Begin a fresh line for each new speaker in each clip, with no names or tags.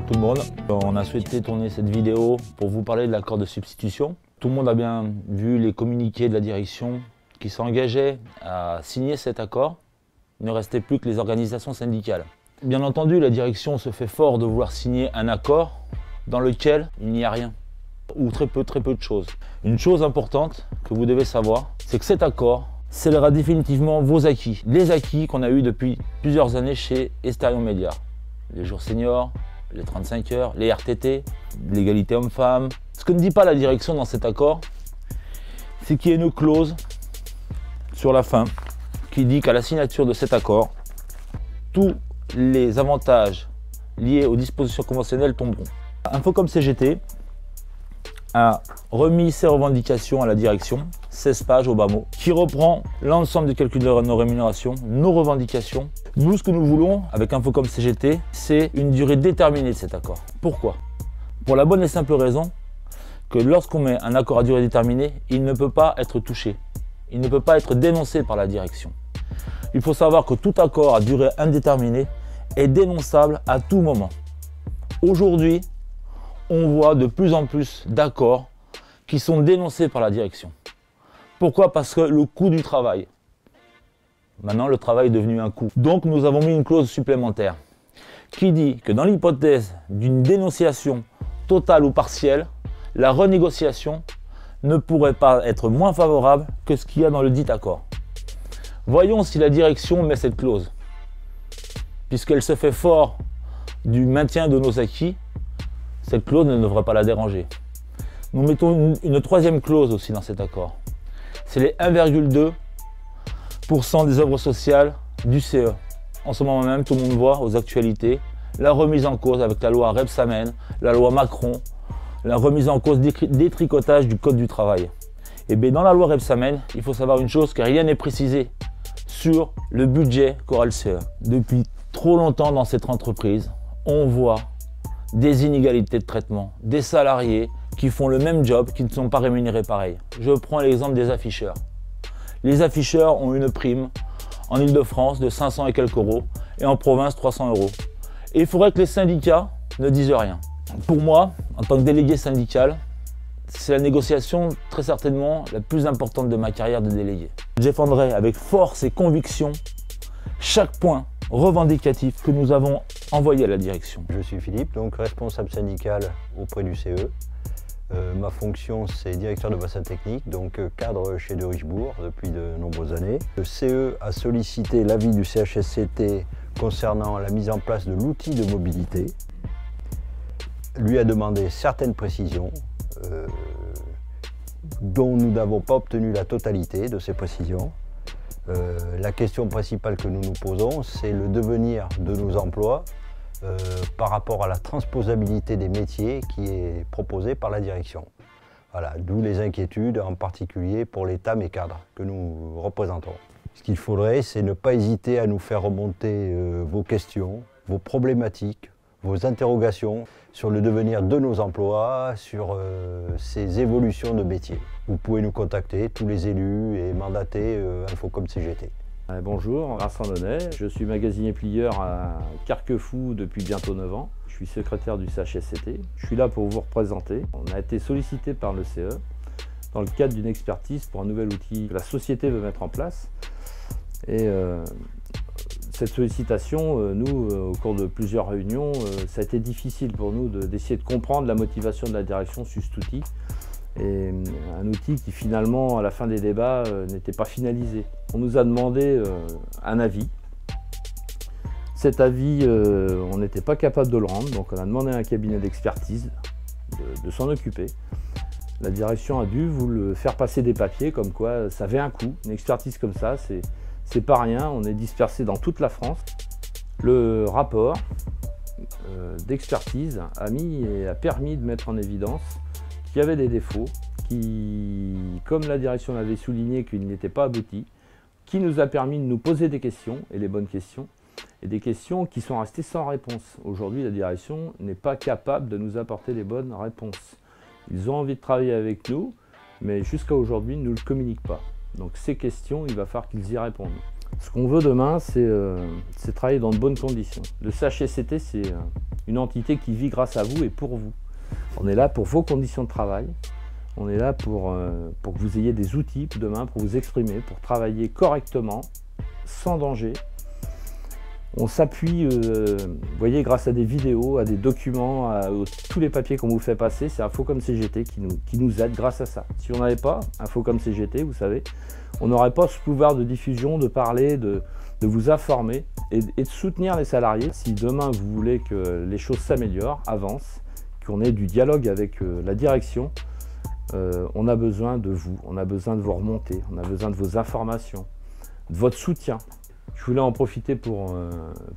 tout le monde. On a souhaité tourner cette vidéo pour vous parler de l'accord de substitution. Tout le monde a bien vu les communiqués de la direction qui s'engageaient à signer cet accord. Il ne restait plus que les organisations syndicales. Bien entendu, la direction se fait fort de vouloir signer un accord dans lequel il n'y a rien, ou très peu de choses. Une chose importante que vous devez savoir, c'est que cet accord scellera définitivement vos acquis, les acquis qu'on a eus depuis plusieurs années chez Esterion Média. Les jours seniors, les 35 heures, les RTT, l'égalité homme-femme. Ce que ne dit pas la direction dans cet accord, c'est qu'il y a une clause sur la fin qui dit qu'à la signature de cet accord, tous les avantages liés aux dispositions conventionnelles tomberont. Infocom CGT a remis ses revendications à la direction, 16 pages au bas mot, qui reprend l'ensemble du calcul de nos rémunérations, nos revendications. Nous, ce que nous voulons avec Infocom CGT, c'est une durée déterminée de cet accord. Pourquoi? Pour la bonne et simple raison que lorsqu'on met un accord à durée déterminée, il ne peut pas être touché. Il ne peut pas être dénoncé par la direction. Il faut savoir que tout accord à durée indéterminée est dénonçable à tout moment. Aujourd'hui, on voit de plus en plus d'accords qui sont dénoncés par la direction. Pourquoi? Parce que le coût du travail. Maintenant, le travail est devenu un coût. Donc, nous avons mis une clause supplémentaire qui dit que dans l'hypothèse d'une dénonciation totale ou partielle, la renégociation ne pourrait pas être moins favorable que ce qu'il y a dans le dit accord. Voyons si la direction met cette clause. Puisqu'elle se fait fort du maintien de nos acquis, cette clause ne devrait pas la déranger. Nous mettons une troisième clause aussi dans cet accord. C'est les 1,2% des œuvres sociales du CE. En ce moment même, tout le monde voit aux actualités la remise en cause avec la loi Rebsamen, la loi Macron, la remise en cause détricotage du Code du travail. Et bien dans la loi Rebsamen, il faut savoir une chose, que rien n'est précisé sur le budget qu'aura le CE. Depuis trop longtemps dans cette entreprise, on voit des inégalités de traitement, des salariés qui font le même job, qui ne sont pas rémunérés pareil. Je prends l'exemple des afficheurs. Les afficheurs ont une prime en Ile-de-France de 500 et quelques euros et en province 300 euros. Et il faudrait que les syndicats ne disent rien. Pour moi, en tant que délégué syndical, c'est la négociation très certainement la plus importante de ma carrière de délégué. Je défendrai avec force et conviction chaque point revendicatif que nous avons envoyé à la direction.
Je suis Philippe, donc responsable syndical auprès du CE. Ma fonction, c'est directeur de bassin technique, donc cadre chez De Richebourg depuis de nombreuses années. Le CE a sollicité l'avis du CHSCT concernant la mise en place de l'outil de mobilité. Lui a demandé certaines précisions dont nous n'avons pas obtenu la totalité de ces précisions. La question principale que nous nous posons, c'est le devenir de nos emplois par rapport à la transposabilité des métiers qui est proposée par la direction. Voilà, d'où les inquiétudes, en particulier pour les TAM et cadres que nous représentons. Ce qu'il faudrait, c'est ne pas hésiter à nous faire remonter vos questions, vos problématiques, vos interrogations sur le devenir de nos emplois, sur ces évolutions de métiers. Vous pouvez nous contacter, tous les élus et mandater Infocom CGT.
Bonjour, Vincent Donnet, je suis magasinier plieur à Carquefou depuis bientôt 9 ans. Je suis secrétaire du CHSCT. Je suis là pour vous représenter. On a été sollicité par le CE dans le cadre d'une expertise pour un nouvel outil que la société veut mettre en place. Et cette sollicitation, nous, au cours de plusieurs réunions, ça a été difficile pour nous d'essayer de comprendre la motivation de la direction sur cet outil. Et un outil qui finalement, à la fin des débats, n'était pas finalisé. On nous a demandé un avis. Cet avis, on n'était pas capable de le rendre, donc on a demandé à un cabinet d'expertise de s'en occuper. La direction a dû vous le faire passer des papiers, comme quoi ça avait un coût. Une expertise comme ça, c'est pas rien, on est dispersé dans toute la France. Le rapport d'expertise a mis et a permis de mettre en évidence qu'il y avait des défauts, qui, comme la direction l'avait souligné, qu'il n'était pas abouti, qui nous a permis de nous poser des questions, et les bonnes questions, et des questions qui sont restées sans réponse. Aujourd'hui, la direction n'est pas capable de nous apporter les bonnes réponses. Ils ont envie de travailler avec nous, mais jusqu'à aujourd'hui, ils ne nous le communiquent pas. Donc ces questions, il va falloir qu'ils y répondent. Ce qu'on veut demain, c'est travailler dans de bonnes conditions. Le CHSCT, c'est une entité qui vit grâce à vous et pour vous. On est là pour vos conditions de travail. On est là pour que vous ayez des outils demain pour vous exprimer, pour travailler correctement, sans danger. On s'appuie, vous voyez, grâce à des vidéos, à des documents, à tous les papiers qu'on vous fait passer. C'est Infocom CGT qui nous aide grâce à ça. Si on n'avait pas Infocom CGT, vous savez, on n'aurait pas ce pouvoir de diffusion, de parler, de vous informer et de soutenir les salariés. Si demain vous voulez que les choses s'améliorent, avancent, qu'on ait du dialogue avec la direction, on a besoin de vous, on a besoin de vos remontées, on a besoin de vos informations, de votre soutien. Je voulais en profiter pour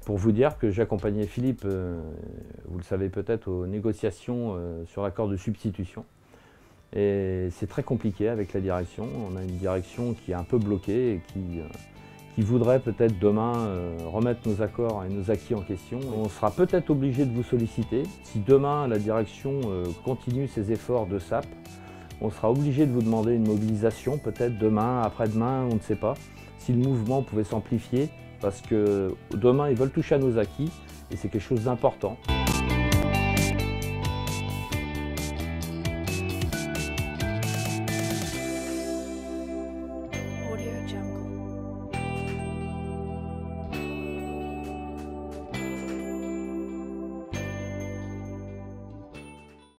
vous dire que j'accompagnais Philippe, vous le savez peut-être, aux négociations sur l'accord de substitution. Et c'est très compliqué avec la direction. On a une direction qui est un peu bloquée et qui voudrait peut-être demain remettre nos accords et nos acquis en question. On sera peut-être obligé de vous solliciter. Si demain la direction continue ses efforts de SAP, on sera obligé de vous demander une mobilisation, peut-être demain, après-demain, on ne sait pas. Si le mouvement pouvait s'amplifier, parce que demain ils veulent toucher à nos acquis et c'est quelque chose d'important.